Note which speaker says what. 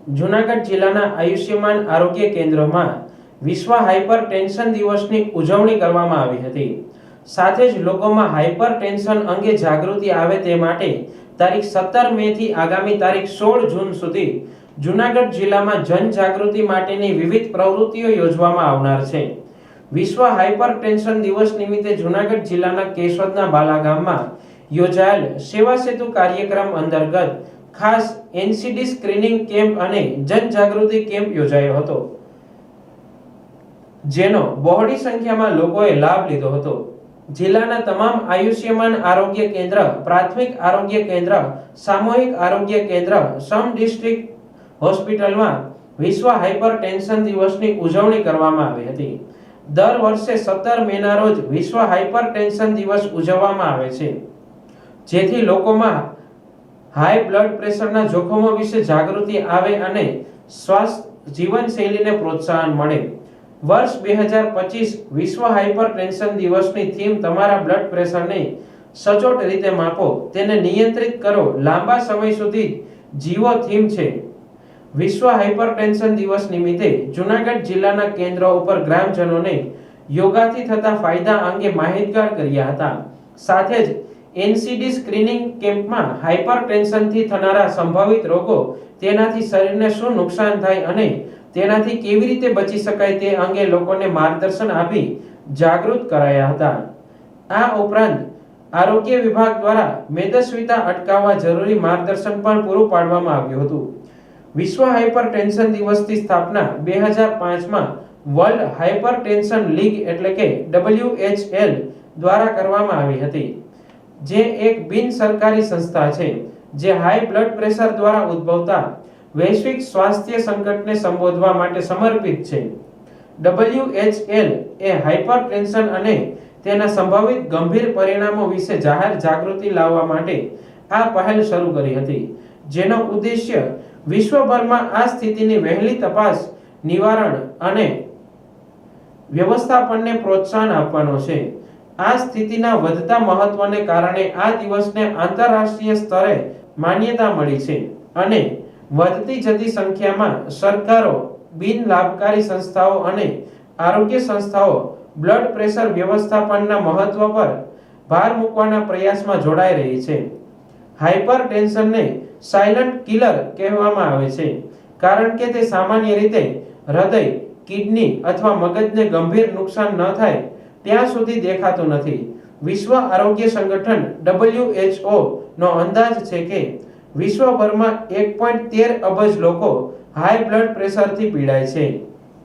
Speaker 1: જૂનાગઢ જિલ્લાના આયુષ્યમાન આરોગ્ય કેન્દ્રમાં વિશ્વ હાઇપરટેન્શન દિવસની ઉજવણી કરવામાં આવી હતી। સાથે જ લોકોમાં હાઇપરટેન્શન અંગે જાગૃતિ આવે તે માટે તારીખ 17 મે થી આગામી તારીખ 16 જૂન સુધી જૂનાગઢ જિલ્લામાં જનજાગૃતિ માટેની વિવિધ પ્રવૃત્તિઓ યોજવામાં આવનાર છે। વિશ્વ હાઇપરટેન્શન દિવસ નિમિત્તે જૂનાગઢ જિલ્લાના કેશોદના બાલા ગામમાં યોજાયેલ સેવા સેતુ કાર્યક્રમ અંતર્ગત ખાસ એનસીડી સ્ક્રીનિંગ કેમ્પ અને જનજાગૃતિ કેમ્પ યોજાયો હતો, જેનો બહોળી સંખ્યામાં લોકોએ લાભ લીધો હતો। જિલ્લાના તમામ આયુષ્યમાન આરોગ્ય કેન્દ્ર, પ્રાથમિક આરોગ્ય કેન્દ્ર, સામૂહિક આરોગ્ય કેન્દ્ર, સમ ડિસ્ટ્રિક્ટ હોસ્પિટલમાં વિશ્વ હાઇપરટેન્શન દિવસની ઉજવણી કરવામાં આવી હતી। દર વર્ષે 17 મેના રોજ વિશ્વ હાઇપરટેન્શન દિવસ ઉજવવામાં આવે છે, જેથી લોકોમાં હાઈ બ્લડ પ્રેશરના જોખમો વિશે જાગૃતિ આવે અને સ્વાસ્થ્ય જીવનશૈલીને પ્રોત્સાહન મળે। વર્ષ 2025 વિશ્વ હાઇપરટેન્શન દિવસની થીમ તમારા બ્લડ પ્રેશરને સચોટ રીતે માપો, તેને નિયંત્રિત કરો, લાંબા સમય સુધી જીવો થીમ છે। વિશ્વ હાઇપરટેન્શન દિવસ નિમિત્તે જૂનાગઢ જિલ્લાના કેન્દ્રો ઉપર ગ્રામજનોને યોગાથી થતા ફાયદા અંગે માહિતગાર કર્યા હતા। સાથે જ એનસીડી સ્ક્રીનિંગ કેમ્પમાં હાઇપરટેન્શનથી થનારા સંભવિત રોગો, તેનાથી શરીરને શું નુકસાન થાય અને તેનાથી કેવી રીતે બચી શકાય તે અંગે લોકોને માર્ગદર્શન આપી જાગૃત કરાયા હતા। આ ઉપરાંત આરોગ્ય વિભાગ દ્વારા મેદસ્વીતા અટકાવવા જરૂરી માર્ગદર્શન પણ પૂરું પાડવામાં આવ્યું હતું। વિશ્વ હાઇપરટેન્શન દિવસની સ્થાપના 2005માં વર્લ્ડ હાઇપરટેન્શન લીગ એટલે કે WHL દ્વારા કરવામાં આવી હતી, જે એક બિન સરકારી સંસ્થા છે જે હાઈ બ્લડ પ્રેશર દ્વારા ઉદ્ભવતા વૈશ્વિક સ્વાસ્થ્ય સંકટને સંબોધવા માટે સમર્પિત છે। WHL એ હાઇપરટેન્શન અને તેના સંભવિત ગંભીર પરિણામો વિશે જાહેર જાગૃતિ લાવવા માટે આ પહેલ શરૂ કરી હતી, જેનો ઉદ્દેશ્ય વિશ્વભરમાં આ સ્થિતિની વહેલી તપાસ, નિવારણ અને વ્યવસ્થાપનને પ્રોત્સાહન આપવાનો છે। આ સ્થિતિના વધતા મહત્વને કારણે આ દિવસને આંતરરાષ્ટ્રીય સ્તરે માન્યતા મળી છે અને વધતી જતી સંખ્યામાં સરકારો, બિન લાભકારી સંસ્થાઓ અને આરોગ્ય સંસ્થાઓ બ્લડ પ્રેશર વ્યવસ્થાપનના મહત્વ પર ભાર મૂકવાના પ્રયાસમાં જોડાઈ રહી છે। હાઇપરટેન્શનને સાયલન્ટ કિલર કહેવામાં આવે છે, કારણ કે તે સામાન્ય રીતે હૃદય, કિડની અથવા મગજને ગંભીર નુકસાન ન થાય ત્યાં સુધી દેખાતું નથી। વિશ્વ આરોગ્ય સંગઠન WHO નો અંદાજ છે કે વિશ્વભરમાં 1.13 અબજ લોકો હાઈ બ્લડ પ્રેશરથી પીડાય છે।